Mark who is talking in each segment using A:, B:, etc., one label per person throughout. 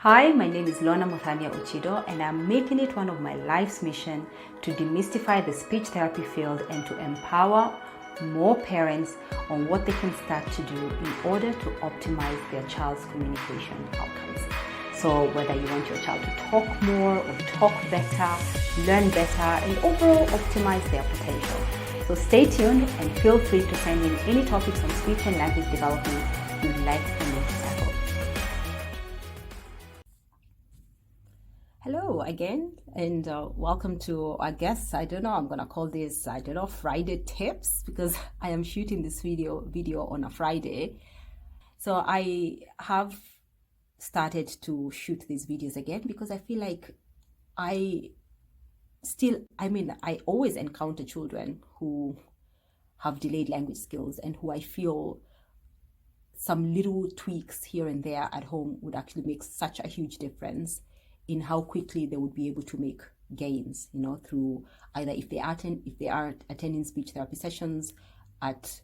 A: Hi, my name is Lorna Muthania Uchido, and I'm making it one of my life's mission to demystify the speech therapy field and to empower more parents on what they can start to do in order to optimize their child's communication outcomes. So whether you want your child to talk more or talk better, learn better, and overall optimize their potential. So stay tuned and feel free to send in any topics on speech and language development you'd like for me to tackle. Hello again, and welcome to, I guess, I don't know, I'm going to call this, Friday tips, because I am shooting this video on a Friday. So I have started to shoot these videos again because I feel like I always encounter children who have delayed language skills and who I feel some little tweaks here and there at home would actually make such a huge difference in how quickly they would be able to make gains, through either if they are attending speech therapy sessions at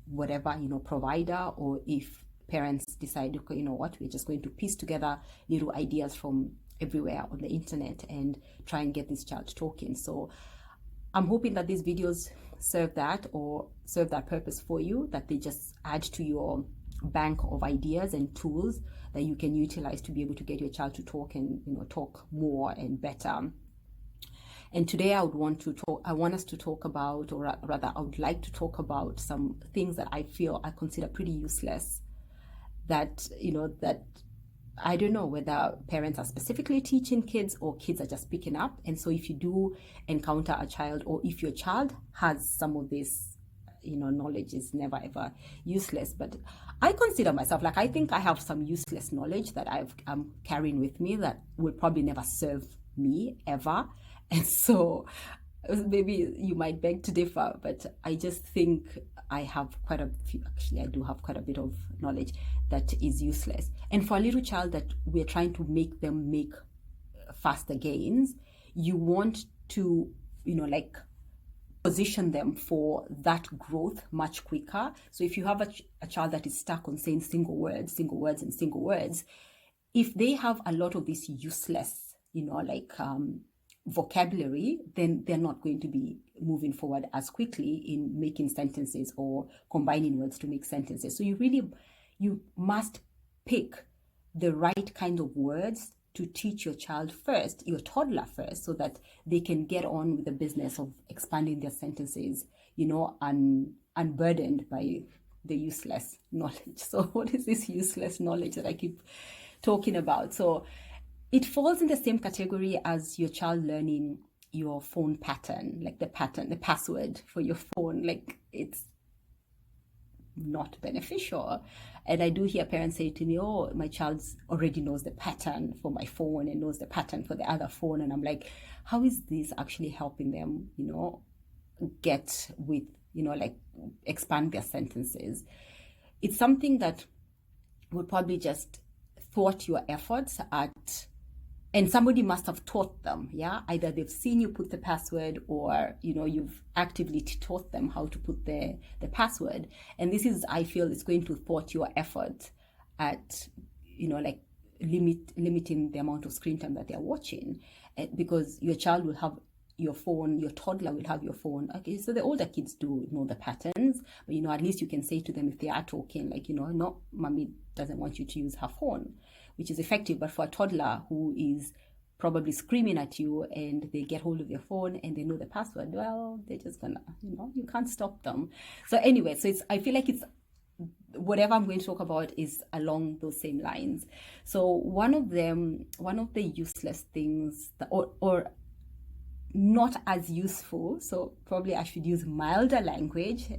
A: whatever, provider, or if parents decide, okay, you know what, we're just going to piece together little ideas from everywhere on the internet and try and get this child talking. So I'm hoping that these videos serve that purpose for you, that they just add to your bank of ideas and tools that you can utilize to be able to get your child to talk and talk more and better. And today I want us to talk about, or rather I would like to talk about some things that I consider pretty useless, that I don't know whether parents are specifically teaching kids or kids are just picking up. And so if you do encounter a child, or if your child has some of this, knowledge is never ever useless. But I consider myself, I think I have some useless knowledge that I'm carrying with me that will probably never serve me ever. And so maybe you might beg to differ, but I just think I have quite a few, actually I do have quite a bit of knowledge that is useless. And for a little child that we're trying to make them make faster gains, you want to, position them for that growth much quicker. So if you have a child that is stuck on saying single words, if they have a lot of this useless, vocabulary, then they're not going to be moving forward as quickly in making sentences or combining words to make sentences. So you must pick the right kind of words to teach your child first, your toddler first, so that they can get on with the business of expanding their sentences, unburdened by the useless knowledge. So what is this useless knowledge that I keep talking about? So it falls in the same category as your child learning your phone pattern, like the password for your phone. It's not beneficial. And I do hear parents say to me, oh, my child already knows the pattern for my phone and knows the pattern for the other phone. And I'm like, how is this actually helping them, get with, expand their sentences? It's something that would probably just thwart your efforts and somebody must have taught them, yeah? Either they've seen you put the password, or, you've actively taught them how to put the password. And this is, I feel, it's going to thwart your effort at, limiting the amount of screen time that they're watching. Because your child will have your phone, your toddler will have your phone. Okay, so the older kids do know the patterns, but, at least you can say to them if they are talking, no, mommy doesn't want you to use her phone, which is effective. But for a toddler who is probably screaming at you and they get hold of your phone and they know the password, well, they're just gonna, you can't stop them. So anyway, I feel like it's, whatever I'm going to talk about is along those same lines. So one of the useless things or not as useful, so probably I should use milder language,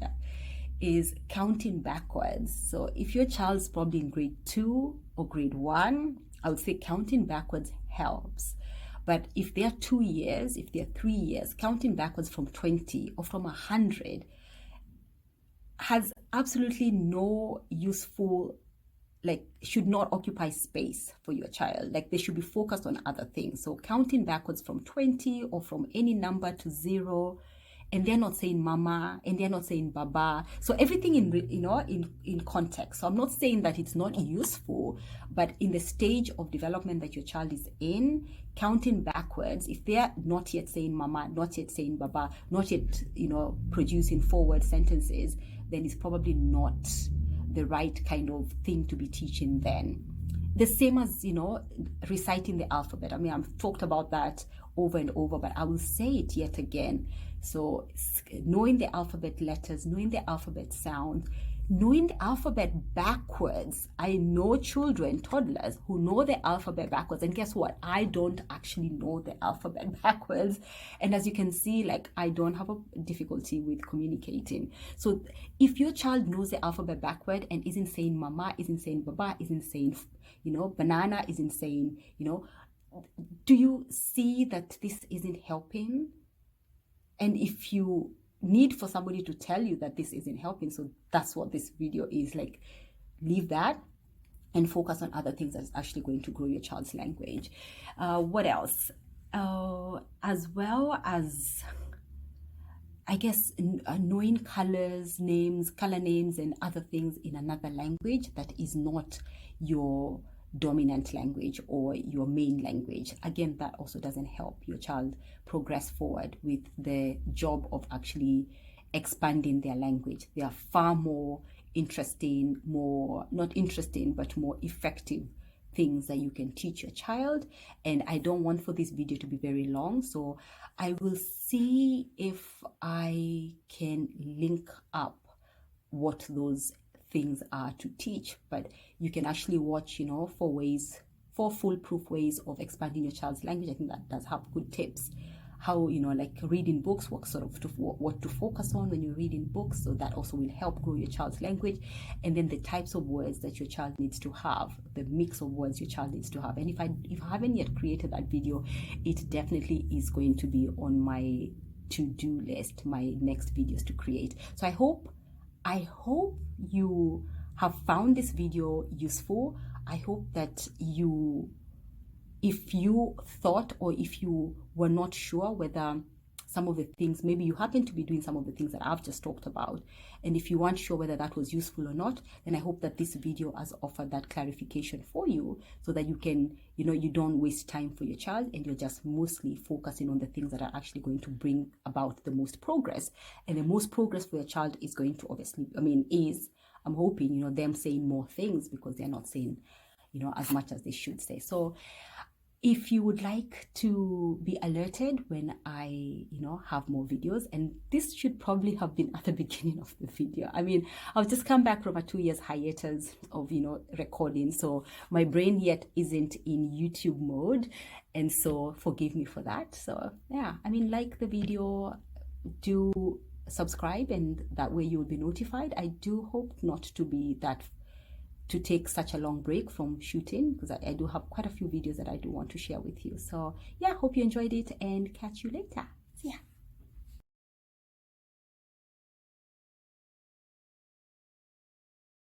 A: is counting backwards. So if your child's probably in grade 2 or grade 1, I would say counting backwards helps. But if they're 2 years, if they're 3 years, counting backwards from 20 or from 100 has absolutely no useful, should not occupy space for your child. They should be focused on other things. So counting backwards from 20 or from any number to 0 and they're not saying mama, and they're not saying baba. So everything in context. So I'm not saying that it's not useful, but in the stage of development that your child is in, counting backwards, if they're not yet saying mama, not yet saying baba, not yet producing forward sentences, then it's probably not the right kind of thing to be teaching then. The same as reciting the alphabet. I mean, I've talked about that over and over, but I will say it yet again. So knowing the alphabet letters, knowing the alphabet sounds, knowing the alphabet backwards. I know children, toddlers, who know the alphabet backwards, and guess what? I don't actually know the alphabet backwards. And as you can see, like, I don't have a difficulty with communicating. So if your child knows the alphabet backward and isn't saying mama, isn't saying baba, isn't saying banana, isn't saying do you see that this isn't helping? And if you need for somebody to tell you that this isn't helping, so that's what this video is like. Leave that and focus on other things that's actually going to grow your child's language. What else? As well as, I guess, knowing colors, names, color names, and other things in another language that is not your dominant language or your main language. Again, that also doesn't help your child progress forward with the job of actually expanding their language. They are far more interesting, not interesting, but more effective things that you can teach your child. And I don't want for this video to be very long, so I will see if I can link up what those things are to teach. But you can actually watch four foolproof ways of expanding your child's language. I think that does have good tips. How like reading books, what to focus on when you're reading books, so that also will help grow your child's language. And then the types of words that your child needs to have, the mix of words your child needs to have. And if I haven't yet created that video, it definitely is going to be on my to-do list, my next videos to create. So I hope you have found this video useful. I hope that if you thought, or if you were not sure whether some of the things, maybe you happen to be doing some of the things that I've just talked about, and if you weren't sure whether that was useful or not, then I hope that this video has offered that clarification for you, so that you can, you don't waste time for your child, and you're just mostly focusing on the things that are actually going to bring about the most progress. And the most progress for your child is going to I'm hoping, them saying more things, because they're not saying, as much as they should say. So if you would like to be alerted when I, have more videos, and this should probably have been at the beginning of the video. I mean, I've just come back from a 2 years hiatus of, recording. So my brain yet isn't in YouTube mode. And so forgive me for that. So yeah, like the video, do subscribe, and that way you'll be notified. I do hope not to take such a long break from shooting, because I do have quite a few videos that I do want to share with you. So yeah, hope you enjoyed it, and catch you later.